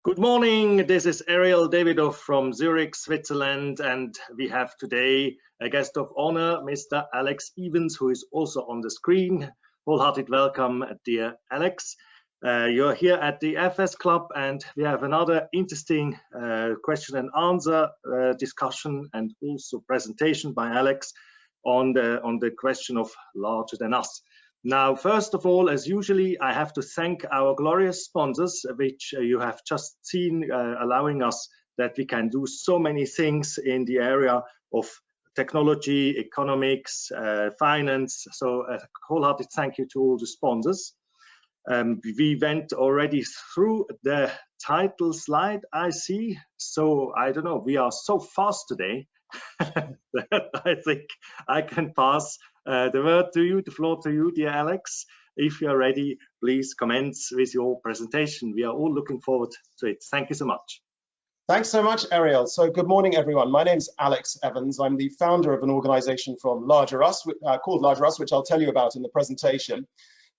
Good morning, this is Davidoff from Zurich, Switzerland, and we have today a guest of honor, Mr. Alex Evans, who is also on the screen. Wholehearted welcome, dear Alex. You're here at the FS Club, and we have another interesting question and answer discussion and also presentation by Alex on the question of larger than us. Now, first of all, as usually, I have to thank our glorious sponsors, which you have just seen, allowing us that we can do so many things in the area of technology, economics, finance. So a wholehearted thank you to all the sponsors. We went already through the title slide, I see. So I don't know, we are so fast today that I think I can pass the word to you, the floor to you, dear Alex. If you're ready, please commence with your presentation. We are all looking forward to it. Thank you so much. Thanks so much, Ariel. So good morning, everyone. My name's Alex Evans. I'm the founder of an organization from Larger Us, called Larger Us, which I'll tell you about in the presentation.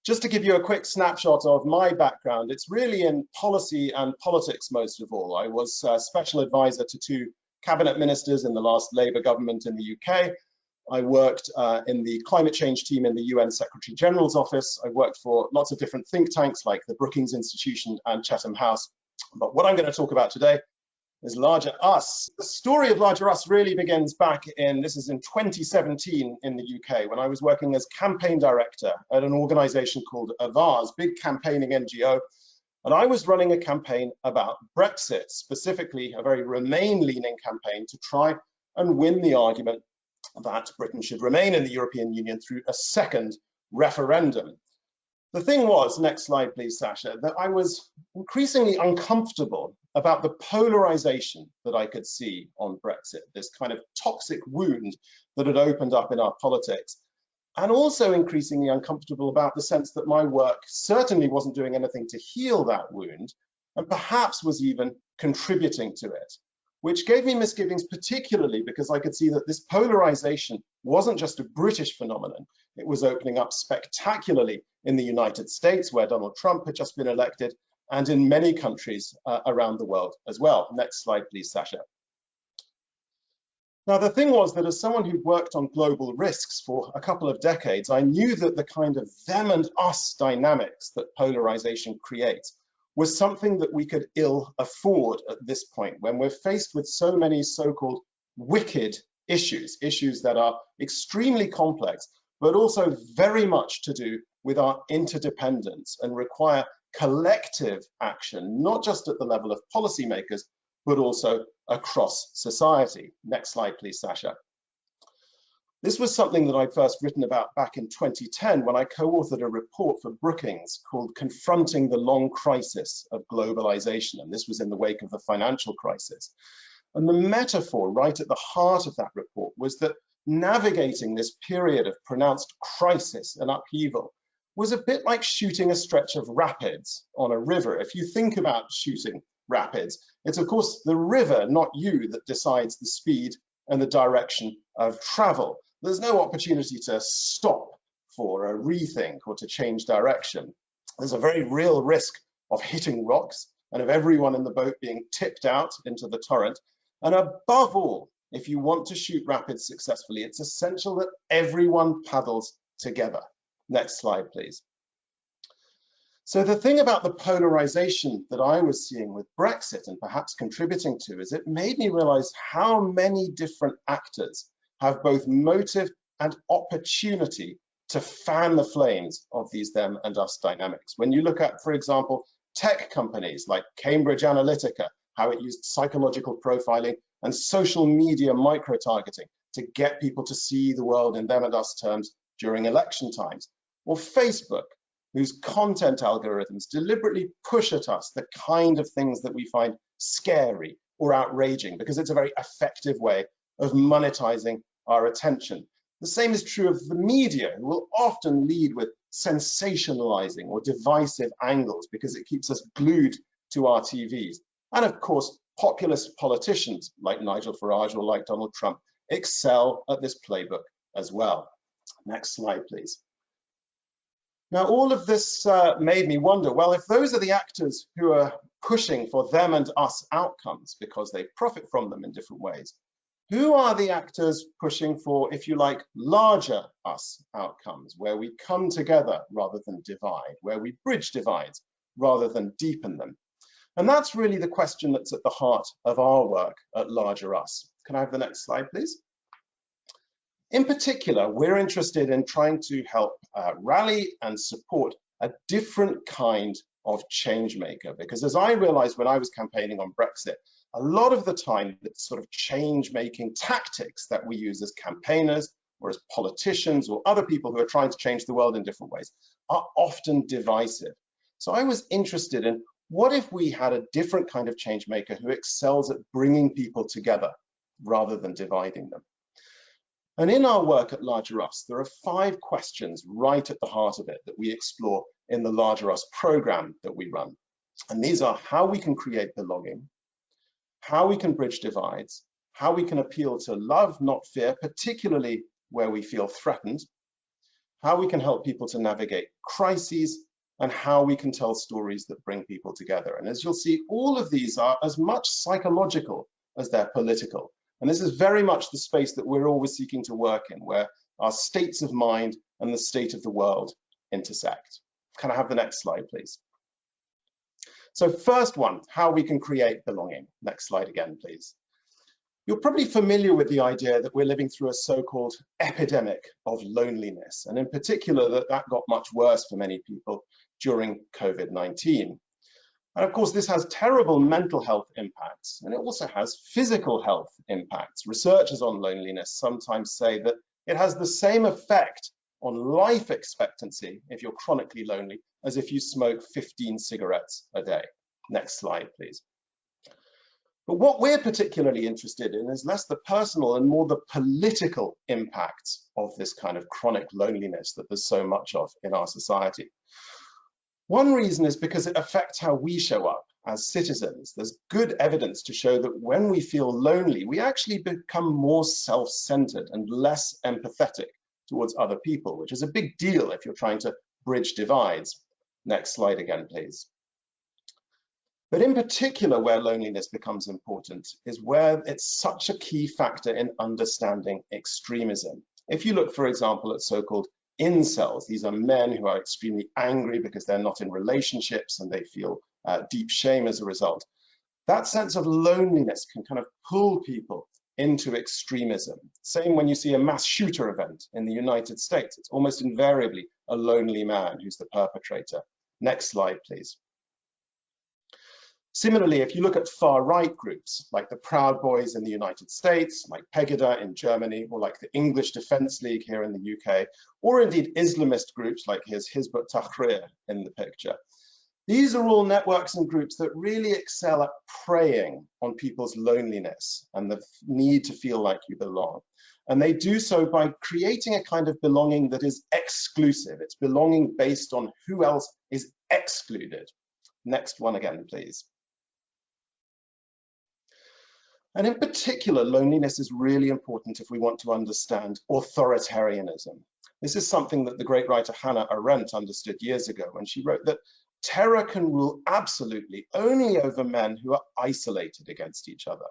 Just to give you a quick snapshot of my background, it's really in policy and politics most of all. I was a special advisor to two cabinet ministers in the last Labour government in the UK. I worked in the climate change team in the UN Secretary General's office. I worked for lots of different think tanks like the Brookings Institution and Chatham House. But what I'm going to talk about today is Larger Us. The story of Larger Us really begins back in 2017 in the UK, when I was working as campaign director at an organization called Avars, big campaigning NGO. And I was running a campaign about Brexit, specifically a very Remain-leaning campaign to try and win the argument that Britain should remain in the European Union through a second referendum. The thing was, next slide please, Sasha, that I was increasingly uncomfortable about the polarization that I could see on Brexit, this kind of toxic wound that had opened up in our politics, and also increasingly uncomfortable about the sense that my work certainly wasn't doing anything to heal that wound, and perhaps was even contributing to it, which gave me misgivings, particularly because I could see that this polarization wasn't just a British phenomenon. It was opening up spectacularly in the United States, where Donald Trump had just been elected, and in many countries around the world as well. Next slide, please, Sasha. Now, the thing was that as someone who'd worked on global risks for a couple of decades, I knew that the kind of them and us dynamics that polarization creates was something that we could ill afford at this point, when we're faced with so many so-called wicked issues that are extremely complex, but also very much to do with our interdependence and require collective action, not just at the level of policymakers, but also across society. Next slide, please, Sasha. This was something that I'd first written about back in 2010 when I co-authored a report for Brookings called Confronting the Long Crisis of Globalization, and this was in the wake of the financial crisis. And the metaphor right at the heart of that report was that navigating this period of pronounced crisis and upheaval was a bit like shooting a stretch of rapids on a river. If you think about shooting rapids, it's of course the river, not you, that decides the speed and the direction of travel. There's no opportunity to stop for a rethink or to change direction. There's a very real risk of hitting rocks and of everyone in the boat being tipped out into the torrent. And above all, if you want to shoot rapids successfully, it's essential that everyone paddles together. Next slide, please. So the thing about the polarization that I was seeing with Brexit, and perhaps contributing to, is it made me realize how many different actors have both motive and opportunity to fan the flames of these them and us dynamics. When you look at, for example, tech companies like Cambridge Analytica, how it used psychological profiling and social media micro-targeting to get people to see the world in them and us terms during election times, or Facebook, whose content algorithms deliberately push at us the kind of things that we find scary or outraging, because it's a very effective way of monetizing our attention. The same is true of the media, who will often lead with sensationalizing or divisive angles because it keeps us glued to our TVs. And of course, populist politicians like Nigel Farage or like Donald Trump excel at this playbook as well. Next slide, please. Now, all of this made me wonder, well, if those are the actors who are pushing for them and us outcomes because they profit from them in different ways? Who are the actors pushing for, if you like, larger us outcomes, where we come together rather than divide, where we bridge divides rather than deepen them? And that's really the question that's at the heart of our work at Larger Us. Can I have the next slide, please? In particular, we're interested in trying to help rally and support a different kind of change maker, because as I realized when I was campaigning on Brexit, a lot of the time the sort of change making tactics that we use as campaigners or as politicians or other people who are trying to change the world in different ways are often divisive. So I was interested in, what if we had a different kind of change maker who excels at bringing people together rather than dividing them? And in our work at Larger Us, there are 5 questions right at the heart of it that we explore in the Larger Us program that we run. And these are how we can create belonging, how we can bridge divides, how we can appeal to love, not fear, particularly where we feel threatened, how we can help people to navigate crises, and how we can tell stories that bring people together. And as you'll see, all of these are as much psychological as they're political. And this is very much the space that we're always seeking to work in, where our states of mind and the state of the world intersect. Can I have the next slide, please? So first one, how we can create belonging. Next slide again, please. You're probably familiar with the idea that we're living through a so-called epidemic of loneliness, and in particular that got much worse for many people during COVID-19. And of course, this has terrible mental health impacts, and it also has physical health impacts. Researchers on loneliness sometimes say that it has the same effect on life expectancy if you're chronically lonely as if you smoke 15 cigarettes a day. Next slide, please. But what we're particularly interested in is less the personal and more the political impacts of this kind of chronic loneliness that there's so much of in our society. One reason is because it affects how we show up as citizens. There's good evidence to show that when we feel lonely, we actually become more self-centered and less empathetic towards other people, which is a big deal if you're trying to bridge divides. Next slide again, please. But in particular, where loneliness becomes important is where it's such a key factor in understanding extremism. If you look, for example, at so-called incels, these are men who are extremely angry because they're not in relationships and they feel deep shame as a result. That sense of loneliness can kind of pull people into extremism. Same when you see a mass shooter event in the United States. It's almost invariably a lonely man who's the perpetrator. Next slide, please. Similarly, if you look at far-right groups, like the Proud Boys in the United States, like Pegida in Germany, or like the English Defence League here in the UK, or indeed Islamist groups like Hizb ut-Tahrir in the picture, these are all networks and groups that really excel at preying on people's loneliness and the need to feel like you belong. And they do so by creating a kind of belonging that is exclusive. It's belonging based on who else is excluded. Next one again, please. And in particular, loneliness is really important if we want to understand authoritarianism. This is something that the great writer Hannah Arendt understood years ago when she wrote that terror can rule absolutely only over men who are isolated against each other.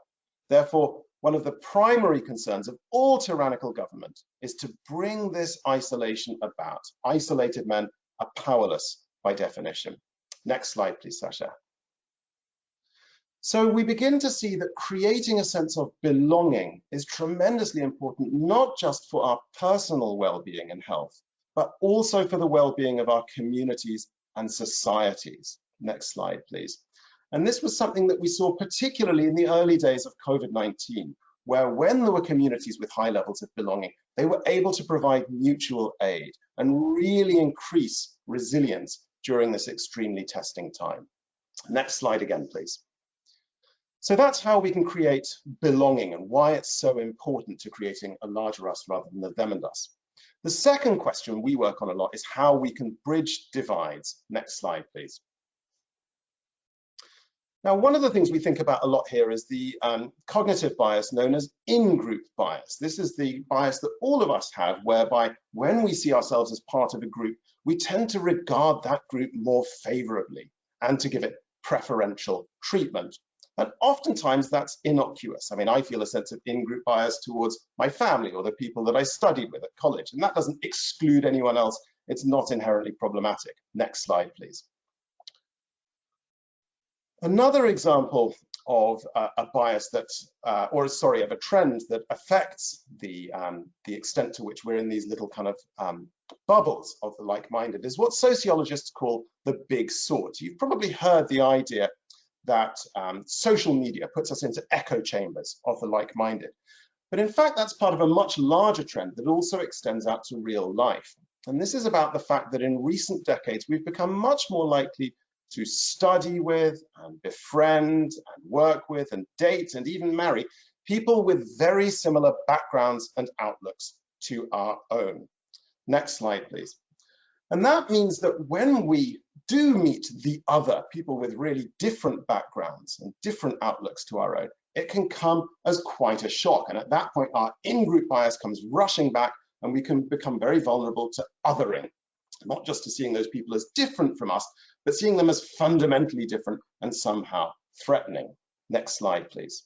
Therefore, one of the primary concerns of all tyrannical government is to bring this isolation about. Isolated men are powerless by definition. Next slide, please, Sasha. So we begin to see that creating a sense of belonging is tremendously important, not just for our personal well-being and health, but also for the well-being of our communities and societies. Next slide, please. And this was something that we saw particularly in the early days of COVID-19, where when there were communities with high levels of belonging, they were able to provide mutual aid and really increase resilience during this extremely testing time. Next slide again, please. So that's how we can create belonging and why it's so important to creating a larger us rather than the them and us. The second question we work on a lot is how we can bridge divides. Next slide, please. Now, one of the things we think about a lot here is the cognitive bias known as in-group bias. This is the bias that all of us have, whereby when we see ourselves as part of a group, we tend to regard that group more favorably and to give it preferential treatment. And oftentimes that's innocuous. I mean, I feel a sense of in-group bias towards my family or the people that I studied with at college, and that doesn't exclude anyone else. It's not inherently problematic. Next slide, please. Another example of a bias that, of a trend that affects the extent to which we're in these little kind of bubbles of the like-minded is what sociologists call the big sort. You've probably heard the idea that social media puts us into echo chambers of the like-minded. But in fact, that's part of a much larger trend that also extends out to real life. And this is about the fact that in recent decades, we've become much more likely to study with and befriend and work with and date and even marry people with very similar backgrounds and outlooks to our own. Next slide, please. And that means that when we do meet the other, people with really different backgrounds and different outlooks to our own, it can come as quite a shock. And at that point, our in-group bias comes rushing back and we can become very vulnerable to othering, not just to seeing those people as different from us, but seeing them as fundamentally different and somehow threatening. Next slide, please.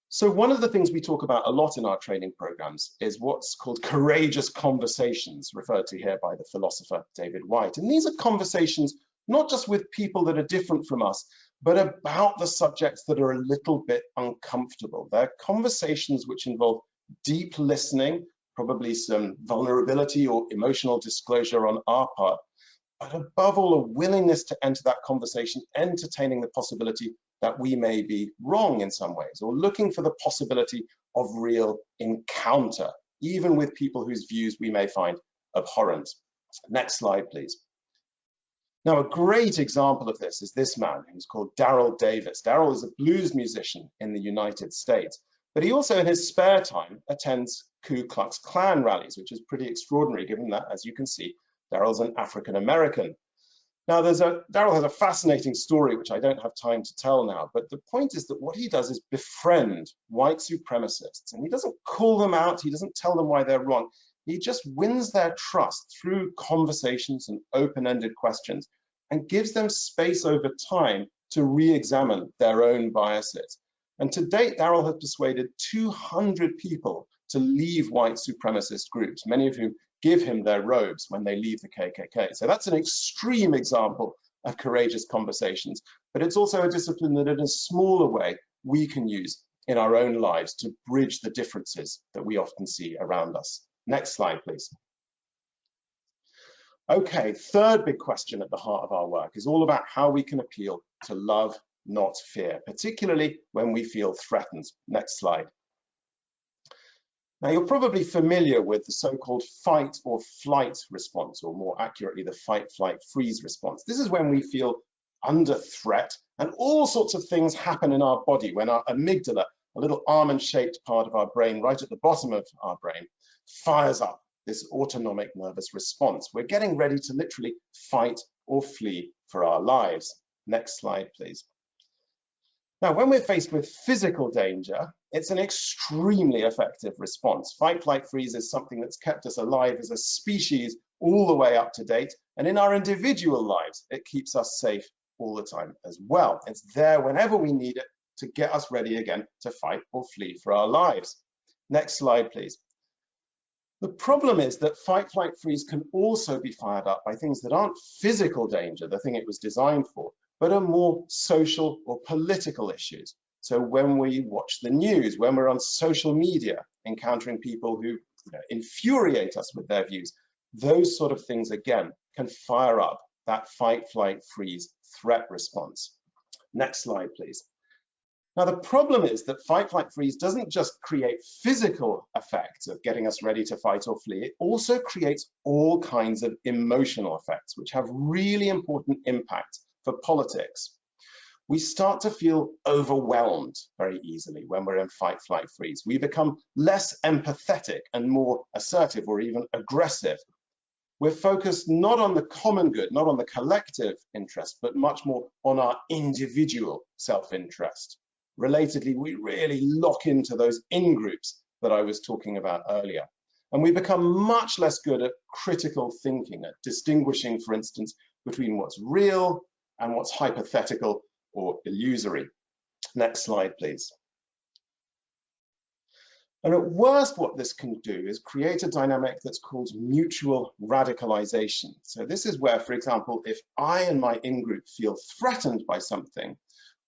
So one of the things we talk about a lot in our training programs is what's called courageous conversations, referred to here by the philosopher David Whyte. And these are conversations not just with people that are different from us, but about the subjects that are a little bit uncomfortable. They're conversations which involve deep listening, probably some vulnerability or emotional disclosure on our part, but above all, a willingness to enter that conversation, entertaining the possibility that we may be wrong in some ways, or looking for the possibility of real encounter, even with people whose views we may find abhorrent. Next slide, please. Now, a great example of this is this man who's called Daryl Davis. Daryl is a blues musician in the United States, but he also in his spare time attends Ku Klux Klan rallies, which is pretty extraordinary given that, as you can see, Daryl's an African American. Now, Daryl has a fascinating story, which I don't have time to tell now, but the point is that what he does is befriend white supremacists, and he doesn't call them out, he doesn't tell them why they're wrong, he just wins their trust through conversations and open-ended questions, and gives them space over time to re-examine their own biases. And to date, Daryl has persuaded 200 people to leave white supremacist groups, many of whom give him their robes when they leave the KKK. So that's an extreme example of courageous conversations, but it's also a discipline that in a smaller way we can use in our own lives to bridge the differences that we often see around us. Next slide, please. Okay, third big question at the heart of our work is all about how we can appeal to love, not fear, particularly when we feel threatened. Next slide. Now, you're probably familiar with the so-called fight or flight response, or more accurately, the fight, flight, freeze response. This is when we feel under threat and all sorts of things happen in our body when our amygdala, a little almond-shaped part of our brain right at the bottom of our brain, fires up this autonomic nervous response. We're getting ready to literally fight or flee for our lives. Next slide, please. Now, when we're faced with physical danger, it's an extremely effective response. Fight, flight, freeze is something that's kept us alive as a species all the way up to date. And in our individual lives, it keeps us safe all the time as well. It's there whenever we need it to get us ready again to fight or flee for our lives. Next slide, please. The problem is that fight, flight, freeze can also be fired up by things that aren't physical danger, the thing it was designed for, but are more social or political issues. So when we watch the news, when we're on social media, encountering people who infuriate us with their views, those sort of things, again, can fire up that fight, flight, freeze threat response. Next slide, please. Now, the problem is that fight, flight, freeze doesn't just create physical effects of getting us ready to fight or flee, it also creates all kinds of emotional effects, which have really important impact for politics. We start to feel overwhelmed very easily when we're in fight, flight, freeze. We become less empathetic and more assertive or even aggressive. We're focused not on the common good, not on the collective interest, but much more on our individual self-interest. Relatedly, we really lock into those in-groups that I was talking about earlier. And we become much less good at critical thinking, at distinguishing, for instance, between what's real and what's hypothetical or illusory. Next slide, please. And at worst, what this can do is create a dynamic that's called mutual radicalization. So this is where, for example, if I and my in-group feel threatened by something,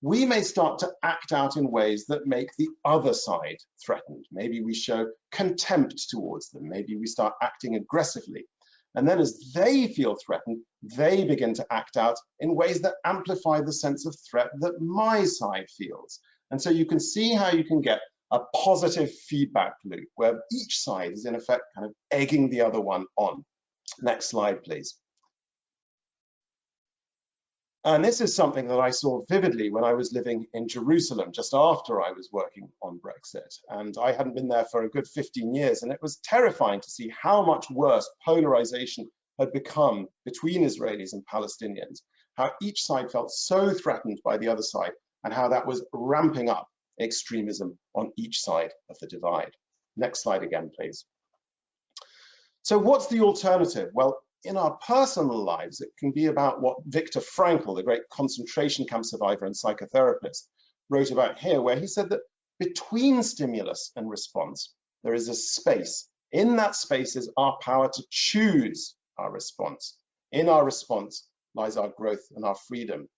we may start to act out in ways that make the other side threatened. Maybe we show contempt towards them. Maybe we start acting aggressively. And then as they feel threatened, they begin to act out in ways that amplify the sense of threat that my side feels. And so you can see how you can get a positive feedback loop where each side is in effect kind of egging the other one on. Next slide, please. And this is something that I saw vividly when I was living in Jerusalem just after I was working on Brexit. And I hadn't been there for a good 15 years, and it was terrifying to see how much worse polarization had become between Israelis and Palestinians, how each side felt so threatened by the other side, and how that was ramping up extremism on each side of the divide. Next slide again, please. So what's the alternative? Well, in our personal lives, it can be about what Viktor Frankl, the great concentration camp survivor and psychotherapist, wrote about here, where he said that between stimulus and response, there is a space. In that space is our power to choose our response. In our response lies our growth and our freedom.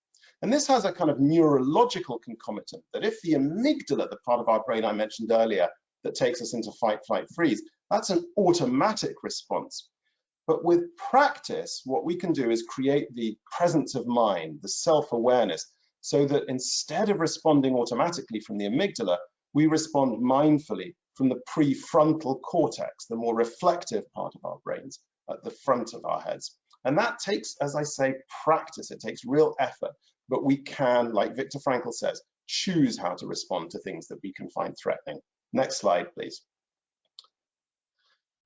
And this has a kind of neurological concomitant that if the amygdala, the part of our brain I mentioned earlier that takes us into fight, flight, freeze, that's an automatic response. But with practice, what we can do is create the presence of mind, the self-awareness, so that instead of responding automatically from the amygdala, we respond mindfully from the prefrontal cortex, the more reflective part of our brains at the front of our heads. And that takes, as I say, practice. It takes real effort, but we can, like Viktor Frankl says, choose how to respond to things that we can find threatening. Next slide, please.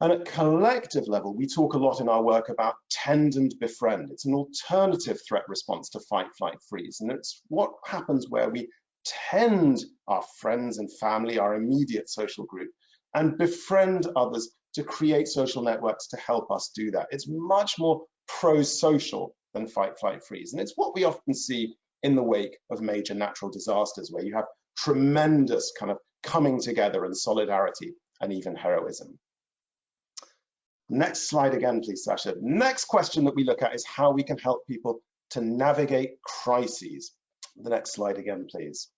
And at collective level, we talk a lot in our work about tend and befriend. It's an alternative threat response to fight, flight, freeze. And it's what happens where we tend our friends and family, our immediate social group, and befriend others to create social networks to help us do that. It's much more pro-social than fight, flight, freeze. And it's what we often see in the wake of major natural disasters, where you have tremendous kind of coming together and solidarity and even heroism. Next slide again, please, Sasha. Next question that we look at is how we can help people to navigate crises. The next slide again, please.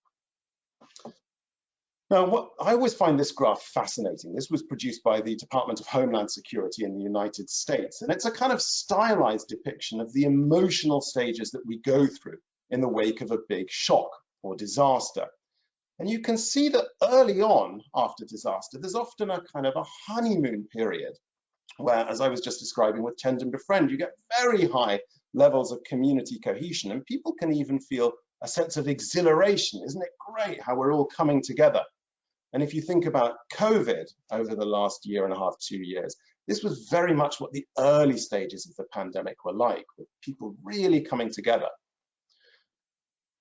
Now, I always find this graph fascinating. This was produced by the Department of Homeland Security in the United States, and it's a kind of stylized depiction of the emotional stages that we go through in the wake of a big shock or disaster. And you can see that early on after disaster, there's often a kind of a honeymoon period where, as I was just describing with tend and befriend, you get very high levels of community cohesion, and people can even feel a sense of exhilaration. Isn't it great how we're all coming together? And if you think about COVID over the last year and a half, 2 years, this was very much what the early stages of the pandemic were like, with people really coming together.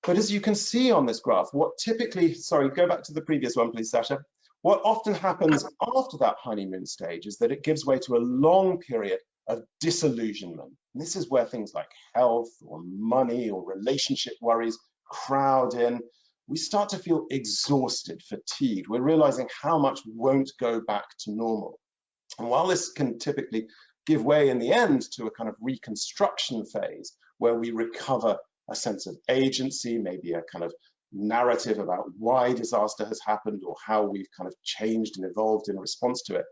But as you can see on this graph, what typically, sorry, go back to the previous one, please, Sasha. What often happens after that honeymoon stage is that it gives way to a long period of disillusionment. And this is where things like health or money or relationship worries crowd in. We start to feel exhausted, fatigued. We're realizing how much won't go back to normal. And while this can typically give way in the end to a kind of reconstruction phase where we recover a sense of agency, maybe a kind of narrative about why disaster has happened or how we've kind of changed and evolved in response to it,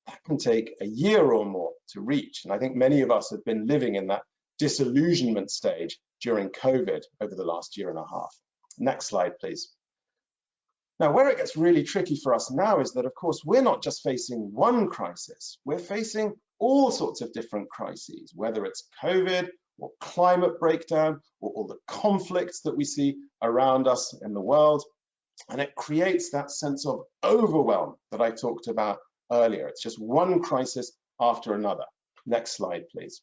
that can take a year or more to reach. And I think many of us have been living in that disillusionment stage during COVID over the last year and a half. Next slide, please. Now, where it gets really tricky for us now is that, of course, we're not just facing one crisis, we're facing all sorts of different crises, whether it's COVID or climate breakdown or all the conflicts that we see around us in the world. And it creates that sense of overwhelm that I talked about earlier. It's just one crisis after another. Next slide, please.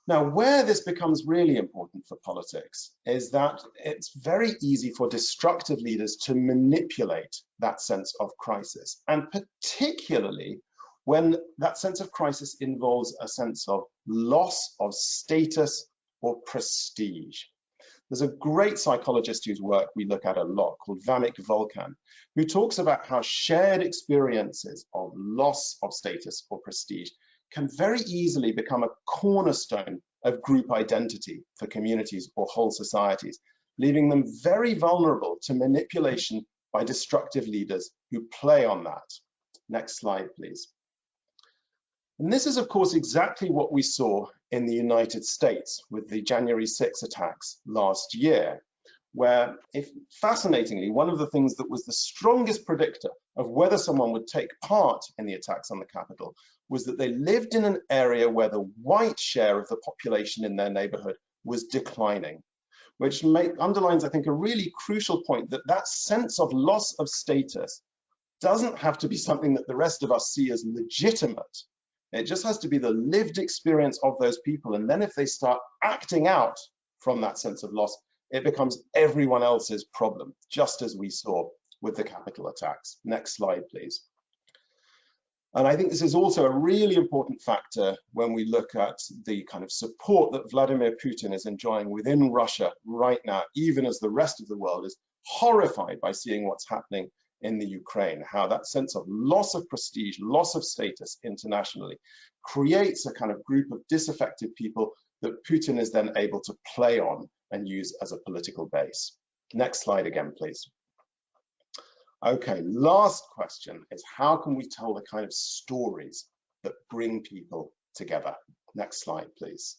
Now, where this becomes really important for politics is that it's very easy for destructive leaders to manipulate that sense of crisis, and particularly when that sense of crisis involves a sense of loss of status or prestige. There's a great psychologist whose work we look at a lot called Goekmen-Davidoff, who talks about how shared experiences of loss of status or prestige can very easily become a cornerstone of group identity for communities or whole societies, leaving them very vulnerable to manipulation by destructive leaders who play on that. Next slide, please. And this is, of course, exactly what we saw in the United States with the January 6 attacks last year, where, fascinatingly, one of the things that was the strongest predictor of whether someone would take part in the attacks on the Capitol was that they lived in an area where the white share of the population in their neighborhood was declining, which underlines, I think, a really crucial point, that that sense of loss of status doesn't have to be something that the rest of us see as legitimate. It just has to be the lived experience of those people. And then if they start acting out from that sense of loss, it becomes everyone else's problem, just as we saw with the Capitol attacks. Next slide, please. And I think this is also a really important factor when we look at the kind of support that Vladimir Putin is enjoying within Russia right now, even as the rest of the world is horrified by seeing what's happening in the Ukraine, how that sense of loss of prestige, loss of status internationally creates a kind of group of disaffected people that Putin is then able to play on and use as a political base. Next slide again, please. Okay, last question is, how can we tell the kind of stories that bring people together? Next slide, please.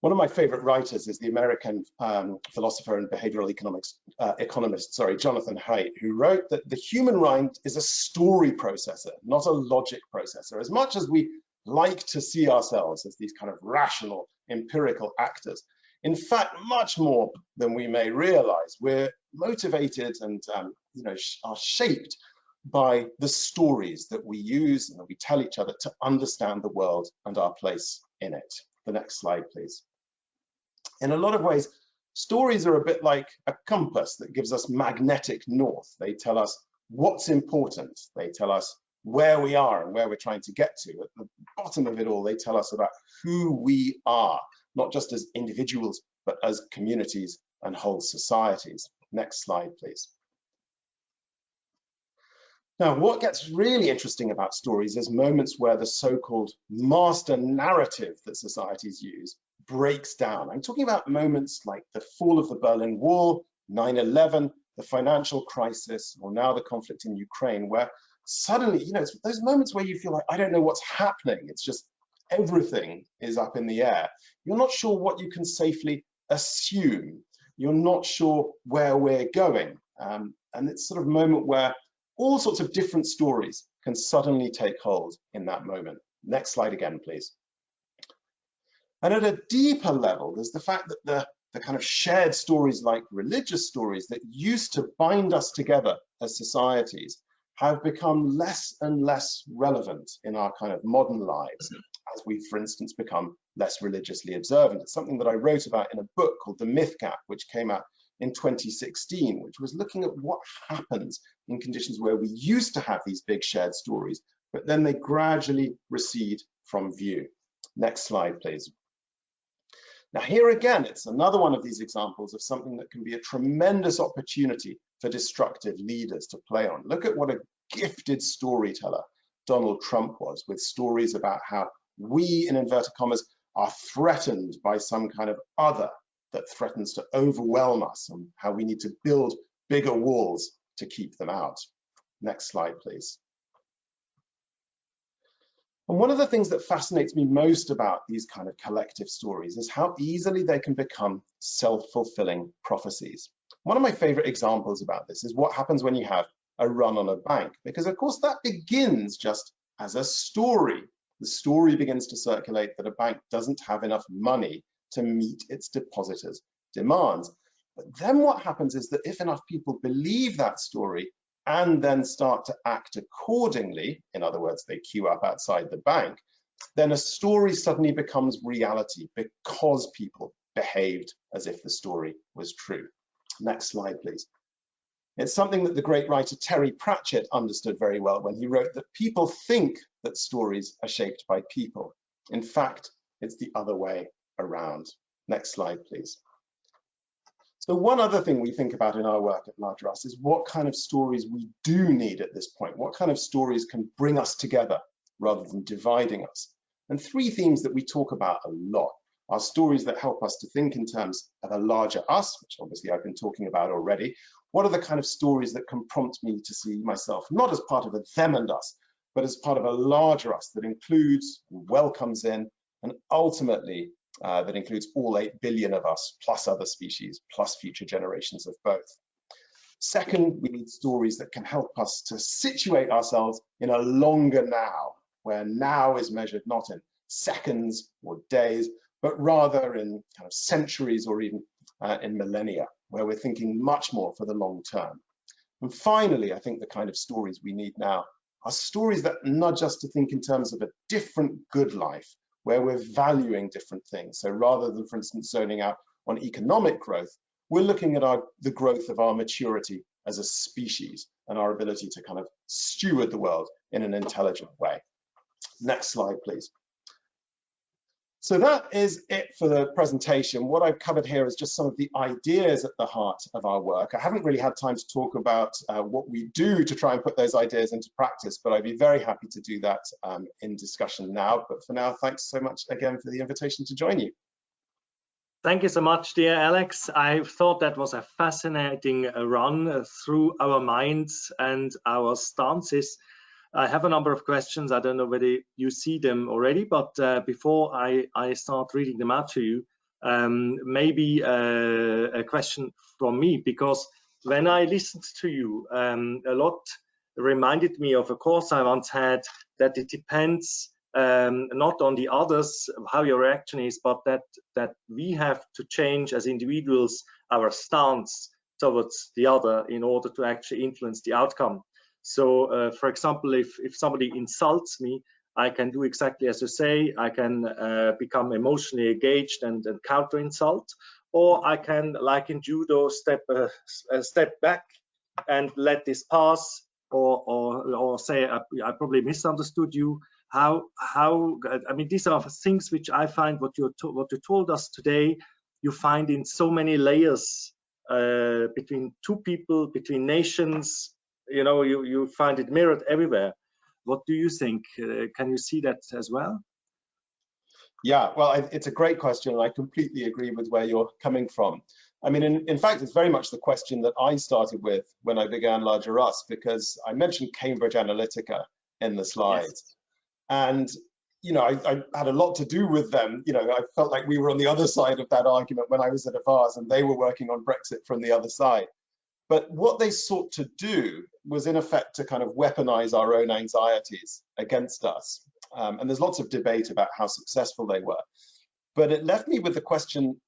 One of my favorite writers is the American philosopher and behavioral economist, Jonathan Haidt, who wrote that the human mind is a story processor, not a logic processor. As much as we like to see ourselves as these kind of rational, empirical actors, in fact, much more than we may realize, we're motivated and are shaped by the stories that we use and that we tell each other to understand the world and our place in it. The next slide, please. In a lot of ways, stories are a bit like a compass that gives us magnetic north. They tell us what's important. They tell us where we are and where we're trying to get to. At the bottom of it all, they tell us about who we are, not just as individuals, but as communities and whole societies. Next slide, please. Now, what gets really interesting about stories is moments where the so-called master narrative that societies use breaks down. I'm talking about moments like the fall of the Berlin Wall, 9/11, the financial crisis, or now the conflict in Ukraine, where suddenly, it's those moments where you feel like, I don't know what's happening. It's just everything is up in the air. You're not sure what you can safely assume. You're not sure where we're going. And it's sort of a moment where all sorts of different stories can suddenly take hold in that moment. Next slide again, please. And at a deeper level, there's the fact that the kind of shared stories like religious stories that used to bind us together as societies have become less and less relevant in our kind of modern lives as we, for instance, become less religiously observant. It's something that I wrote about in a book called The Myth Gap, which came out in 2016, which was looking at what happens in conditions where we used to have these big shared stories, but then they gradually recede from view. Next slide, please. Now here again, it's another one of these examples of something that can be a tremendous opportunity for destructive leaders to play on. Look at what a gifted storyteller Donald Trump was, with stories about how we, in inverted commas, are threatened by some kind of other that threatens to overwhelm us, and how we need to build bigger walls to keep them out. Next slide, please. And one of the things that fascinates me most about these kind of collective stories is how easily they can become self-fulfilling prophecies. One of my favorite examples about this is what happens when you have a run on a bank, because of course that begins just as a story. The story begins to circulate that a bank doesn't have enough money to meet its depositors' demands. But then what happens is that if enough people believe that story and then start to act accordingly, in other words, they queue up outside the bank, then a story suddenly becomes reality because people behaved as if the story was true. Next slide, please. It's something that the great writer Terry Pratchett understood very well when he wrote that people think that stories are shaped by people. In fact, It's the other way around. Next slide, please. So one other thing we think about in our work at Larger Us is what kind of stories we do need at this point. What kind of stories can bring us together rather than dividing us? And three themes that we talk about a lot are stories that help us to think in terms of a larger us, which obviously I've been talking about already. What are the kind of stories that can prompt me to see myself not as part of a them and us, but as part of a larger us that includes, welcomes in, and ultimately that includes all 8 billion of us, plus other species, plus future generations of both. Second, we need stories that can help us to situate ourselves in a longer now, where now is measured not in seconds or days, but rather in kind of centuries or even in millennia, where we're thinking much more for the long term. And finally, I think the kind of stories we need now are stories that nudge us to think in terms of a different good life, where we're valuing different things. So rather than, for instance, zoning out on economic growth, we're looking at the growth of our maturity as a species and our ability to kind of steward the world in an intelligent way. Next slide, please. So that is it for the presentation. What I've covered here is just some of the ideas at the heart of our work. I haven't really had time to talk about what we do to try and put those ideas into practice, but I'd be very happy to do that in discussion now. But for now, thanks so much again for the invitation to join you. Thank you so much, dear Alex. I thought that was a fascinating run through our minds and our stances. I have a number of questions. I don't know whether you see them already, but before I start reading them out to you, maybe a question from me, because when I listened to you, a lot reminded me of a course I once had, that it depends not on the others, how your reaction is, but that we have to change as individuals our stance towards the other in order to actually influence the outcome. So, for example, if somebody insults me, I can do exactly as you say. I can become emotionally engaged and counter insult, or I can, like in judo, step back and let this pass, or say I probably misunderstood you. How I mean, these are things which I find what you told us today, you find in so many layers between two people, between nations. You know, you find it mirrored everywhere. What do you think? Can you see that as well? Yeah, well, it's a great question, and I completely agree with where you're coming from. I mean, in fact, it's very much the question that I started with when I began Larger Us, because I mentioned Cambridge Analytica in the slides. Yes. And, you know, I had a lot to do with them. You know, I felt like we were on the other side of that argument when I was at Avars, and they were working on Brexit from the other side. But what they sought to do was, in effect, to kind of weaponize our own anxieties against us. And there's lots of debate about how successful they were. But it left me with the question,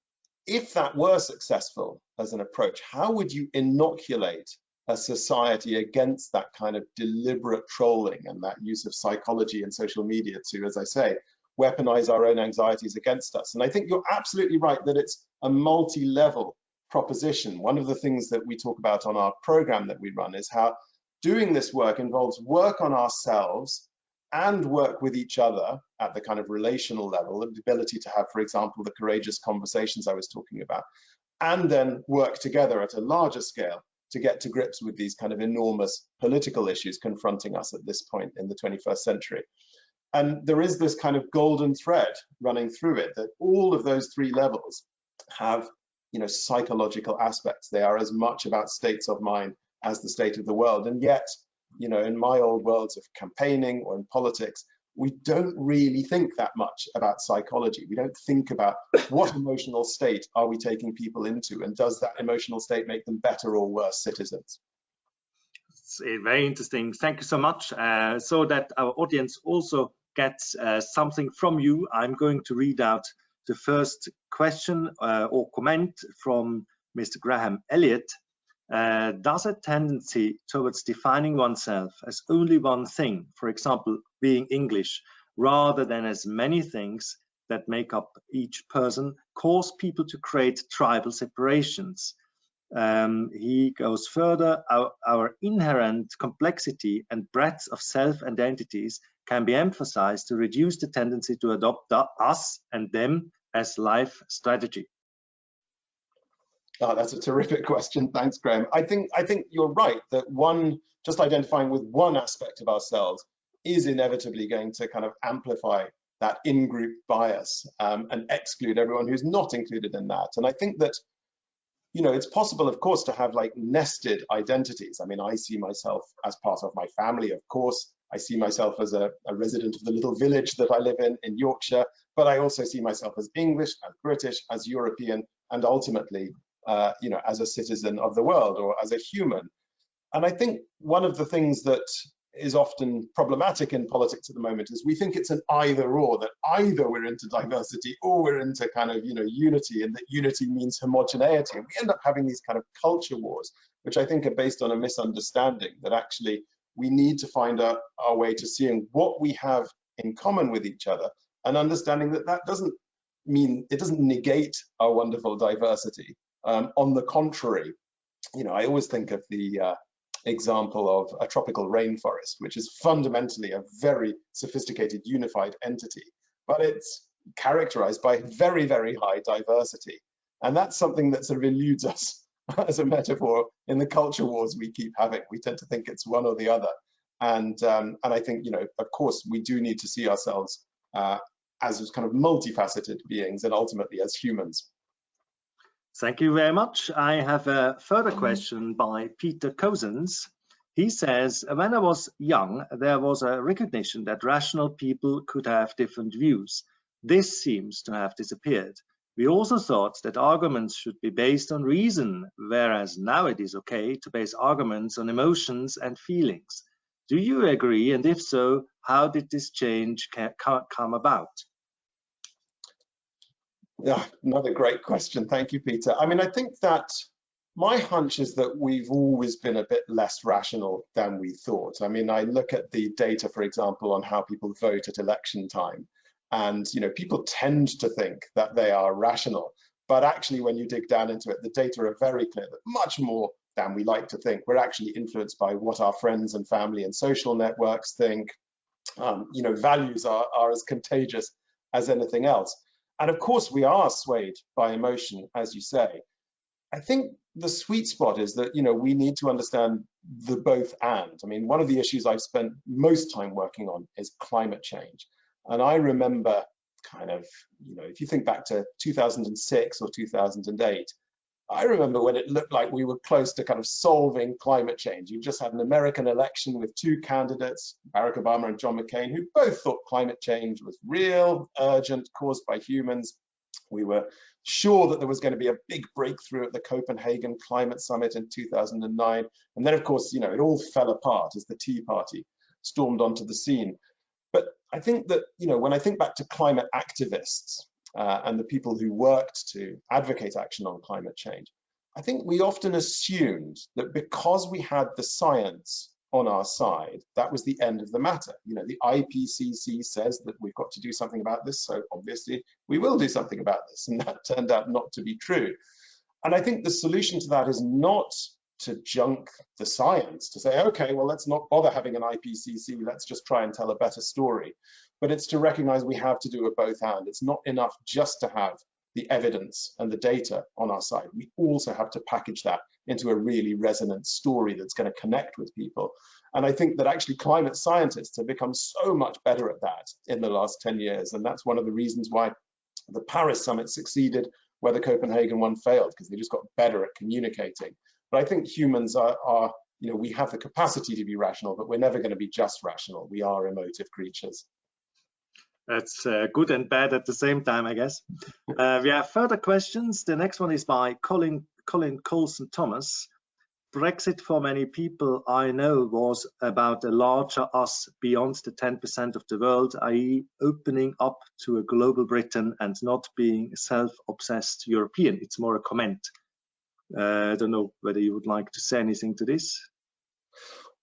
if that were successful as an approach, how would you inoculate a society against that kind of deliberate trolling and that use of psychology and social media to, as I say, weaponize our own anxieties against us? And I think you're absolutely right that it's a multi-level proposition. One of the things that we talk about on our program that we run is how doing this work involves work on ourselves and work with each other at the kind of relational level, the ability to have, for example, the courageous conversations I was talking about, and then work together at a larger scale to get to grips with these kind of enormous political issues confronting us at this point in the 21st century. And there is this kind of golden thread running through it, that all of those three levels have, you know, psychological aspects. They are as much about states of mind as the state of the world. And yet, you know, in my old worlds of campaigning or in politics, we don't really think that much about psychology. We don't think about what emotional state are we taking people into, and does that emotional state make them better or worse citizens? It's very interesting. Thank you so much. So that our audience also gets something from you, I'm going to read out the first question or comment from Mr. Graham Elliott. Does a tendency towards defining oneself as only one thing, for example, being English, rather than as many things that make up each person, cause people to create tribal separations? He goes further, our inherent complexity and breadth of self-identities can be emphasized to reduce the tendency to adopt the us and them as life strategy? Oh, that's a terrific question. Thanks, Graham. I think you're right that just identifying with one aspect of ourselves is inevitably going to kind of amplify that in-group bias and exclude everyone who's not included in that. And I think that, you know, it's possible, of course, to have like nested identities. I mean, I see myself as part of my family, of course. I see myself as a resident of the little village that I live in Yorkshire, but I also see myself as English, as British, as European, and ultimately, you know, as a citizen of the world or as a human. And I think one of the things that is often problematic in politics at the moment is we think it's an either or, that either we're into diversity or we're into kind of, you know, unity, and that unity means homogeneity. And we end up having these kind of culture wars, which I think are based on a misunderstanding that actually we need to find our way to seeing what we have in common with each other, and understanding that that doesn't mean, it doesn't negate our wonderful diversity. On the contrary, you know, I always think of the example of a tropical rainforest, which is fundamentally a very sophisticated, unified entity, but it's characterized by very, very high diversity. And that's something that sort of eludes us as a metaphor in the culture wars we keep having. We tend to think it's one or the other. And I think, you know, of course, we do need to see ourselves as kind of multifaceted beings and ultimately as humans. Thank you very much. I have a further question by Peter Cousins. He says, when I was young, there was a recognition that rational people could have different views. This seems to have disappeared. We also thought that arguments should be based on reason, whereas now it is okay to base arguments on emotions and feelings. Do you agree? And if so, how did this change come about? Yeah, another great question. Thank you, Peter. I mean, I think that my hunch is that we've always been a bit less rational than we thought. I mean, I look at the data, for example, on how people vote at election time. And, you know, people tend to think that they are rational. But actually, when you dig down into it, the data are very clear that much more than we like to think. We're actually influenced by what our friends and family and social networks think. You know, values are as contagious as anything else. And of course, we are swayed by emotion, as you say. I think the sweet spot is that, you know, we need to understand the both and. I mean, one of the issues I've spent most time working on is climate change. And I remember kind of, you know, if you think back to 2006 or 2008, I remember when it looked like we were close to kind of solving climate change. You just had an American election with two candidates, Barack Obama and John McCain, who both thought climate change was real, urgent, caused by humans. We were sure that there was going to be a big breakthrough at the Copenhagen Climate Summit in 2009. And then, of course, you know, it all fell apart as the Tea Party stormed onto the scene. But I think that, you know, when I think back to climate activists, and the people who worked to advocate action on climate change, I think we often assumed that because we had the science on our side, that was the end of the matter. You know, the IPCC says that we've got to do something about this, so obviously we will do something about this, and that turned out not to be true. And I think the solution to that is not to junk the science, to say, okay, well, let's not bother having an IPCC, let's just try and tell a better story. But it's to recognize we have to do a both and. It's not enough just to have the evidence and the data on our side. We also have to package that into a really resonant story that's going to connect with people. And I think that actually climate scientists have become so much better at that in the last 10 years. And that's one of the reasons why the Paris summit succeeded where the Copenhagen one failed, because they just got better at communicating. But I think humans are, you know, we have the capacity to be rational, but we're never going to be just rational. We are emotive creatures. That's good and bad at the same time, I guess. We have further questions. The next one is by Colin Colson Thomas. Brexit for many people I know was about a larger us beyond the 10% of the world, i.e. opening up to a global Britain and not being a self-obsessed European. It's more a comment. I don't know whether you would like to say anything to this.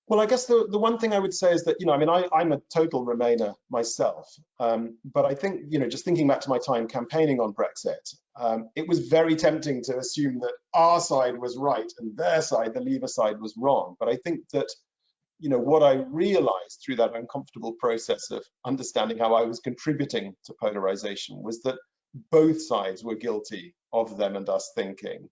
Well, I guess the one thing I would say is that, you know, I mean, I'm a total Remainer myself, but I think, you know, just thinking back to my time campaigning on Brexit, it was very tempting to assume that our side was right and their side, the Leave side, was wrong. But I think that what I realized through that uncomfortable process of understanding how I was contributing to polarization was that both sides were guilty of them and us thinking.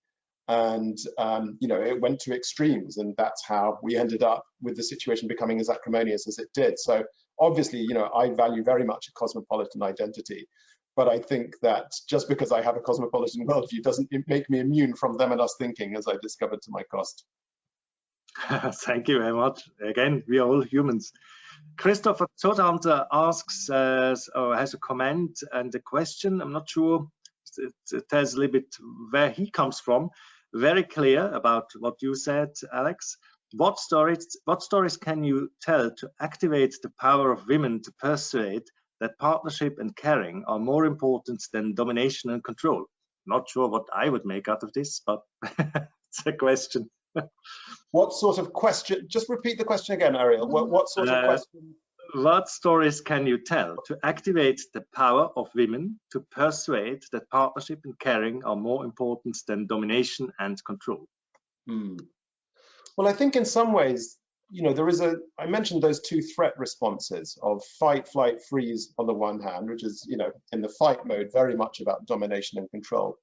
And, it went to extremes, and that's how we ended up with the situation becoming as acrimonious as it did. So obviously, I value very much a cosmopolitan identity, but I think that just because I have a cosmopolitan worldview doesn't make me immune from them and us thinking, as I discovered to my cost. Thank you very much. Again, we are all humans. Christopher Zodanter asks, or has a comment and a question. I'm not sure. It tells a little bit where he comes from. Very clear about what you said, Alex. What stories can you tell to activate the power of women to persuade that partnership and caring are more important than domination and control? Not sure what I would make out of this, but it's a question. What sort of question? Just repeat the question again, Ariel. What sort of question? What stories can you tell to activate the power of women to persuade that partnership and caring are more important than domination and control? Well, I think in some ways, I mentioned those two threat responses of fight, flight, freeze on the one hand, which is, in the fight mode, very much about domination and control,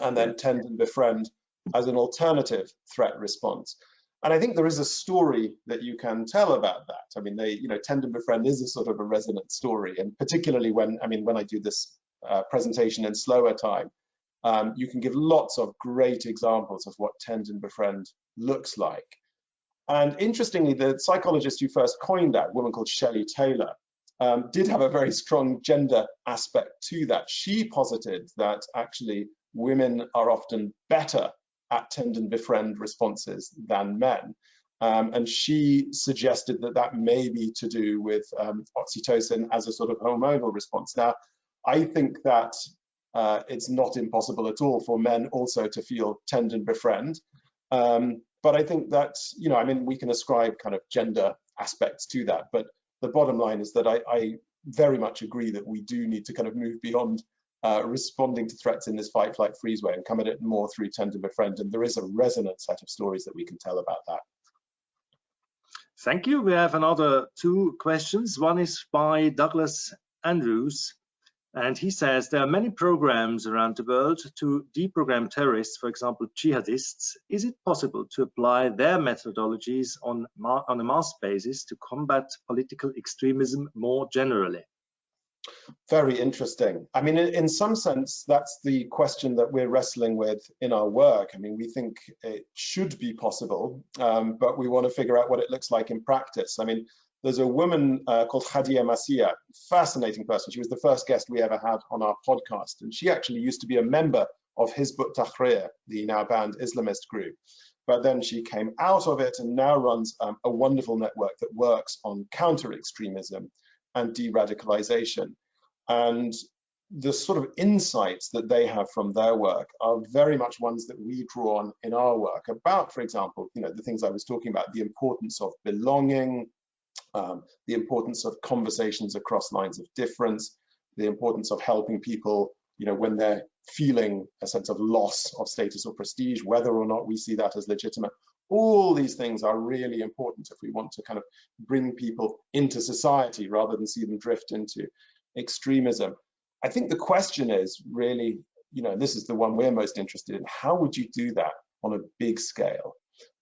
and then tend and befriend as an alternative threat response. And I think there is a story that you can tell about that. I mean, tend and befriend is a sort of a resonant story, and particularly when I do this presentation in slower time, you can give lots of great examples of what tend and befriend looks like. And interestingly, the psychologist who first coined that, a woman called Shelley Taylor, did have a very strong gender aspect to that. She posited that actually women are often better at tend and befriend responses than men. And she suggested that that may be to do with oxytocin as a sort of hormonal response. Now, I think that it's not impossible at all for men also to feel tend and befriend. But I think that, we can ascribe kind of gender aspects to that. But the bottom line is that I very much agree that we do need to kind of move beyond responding to threats in this fight, flight, freeze way and come at it more through tend and befriend. And there is a resonant set of stories that we can tell about that. Thank you. We have another two questions. One is by Douglas Andrews, and he says there are many programs around the world to deprogram terrorists, for example, jihadists. Is it possible to apply their methodologies on a mass basis to combat political extremism more generally? Very interesting. I mean, in some sense, that's the question that we're wrestling with in our work. I mean, we think it should be possible, but we want to figure out what it looks like in practice. I mean, there's a woman called Hadia Masia, fascinating person. She was the first guest we ever had on our podcast, and she actually used to be a member of Hizb ut-Tahrir, the now banned Islamist group. But then she came out of it and now runs a wonderful network that works on counter-extremism and de-radicalization. And the sort of insights that they have from their work are very much ones that we draw on in our work about, for example, the things I was talking about, the importance of belonging, the importance of conversations across lines of difference, the importance of helping people, when they're feeling a sense of loss of status or prestige, whether or not we see that as legitimate. All these things are really important if we want to kind of bring people into society rather than see them drift into extremism. I think the question is really, this is the one we're most interested in. How would you do that on a big scale?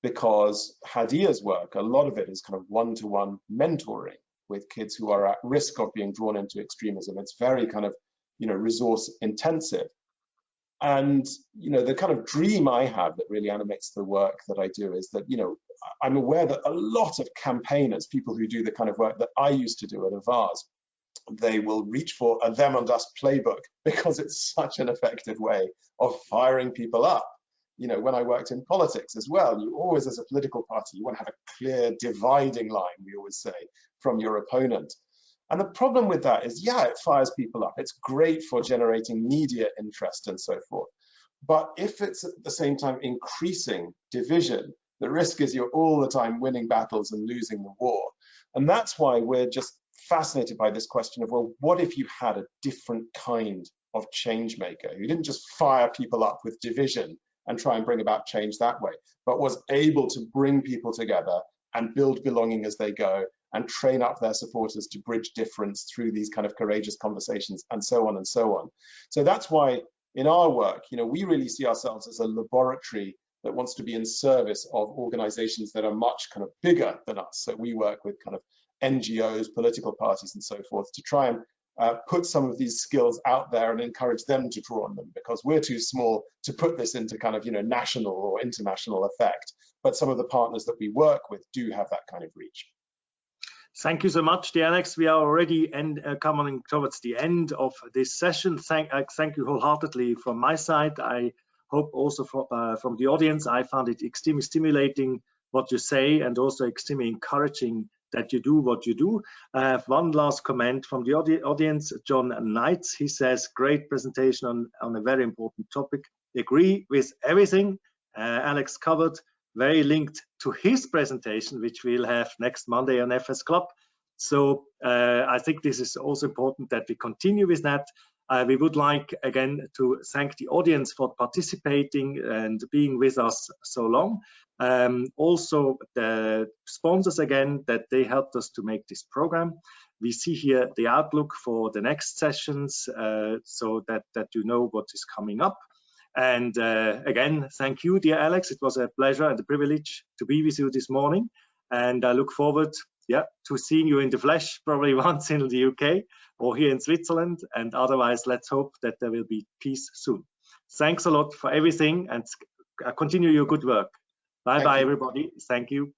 Because Hadia's work, a lot of it is kind of one-to-one mentoring with kids who are at risk of being drawn into extremism. It's very kind of, resource intensive. And, the kind of dream I have that really animates the work that I do is that, I'm aware that a lot of campaigners, people who do the kind of work that I used to do at Avars, they will reach for a them and us playbook because it's such an effective way of firing people up. When I worked in politics as well, you always, as a political party, you want to have a clear dividing line, we always say, from your opponent. And the problem with that is, yeah, it fires people up. It's great for generating media interest and so forth. But if it's at the same time increasing division, the risk is you're all the time winning battles and losing the war. And that's why we're just fascinated by this question of, well, what if you had a different kind of change maker who didn't just fire people up with division and try and bring about change that way, but was able to bring people together and build belonging as they go, and train up their supporters to bridge difference through these kind of courageous conversations, and so on and so on. So that's why in our work, we really see ourselves as a laboratory that wants to be in service of organizations that are much kind of bigger than us. So we work with kind of NGOs, political parties, and so forth to try and put some of these skills out there and encourage them to draw on them, because we're too small to put this into kind of national or international effect. But some of the partners that we work with do have that kind of reach. Thank you so much, dear Alex. We are already coming towards the end of this session. Thank you wholeheartedly from my side. I hope also from the audience. I found it extremely stimulating what you say, and also extremely encouraging that you do what you do. I have one last comment from the audience. John Knights, he says, great presentation on a very important topic. Agree with everything Alex covered, very linked to his presentation, which we'll have next Monday on FS Club. So I think this is also important that we continue with that. We would like again to thank the audience for participating and being with us so long. Also the sponsors again, that they helped us to make this program. We see here the outlook for the next sessions, so that you know what is coming up. And again, thank you, dear Alex. It was a pleasure and a privilege to be with you this morning. And I look forward to seeing you in the flesh, probably once in the UK or here in Switzerland. And otherwise, let's hope that there will be peace soon. Thanks a lot for everything, and continue your good work. Bye-bye, everybody. Thank you.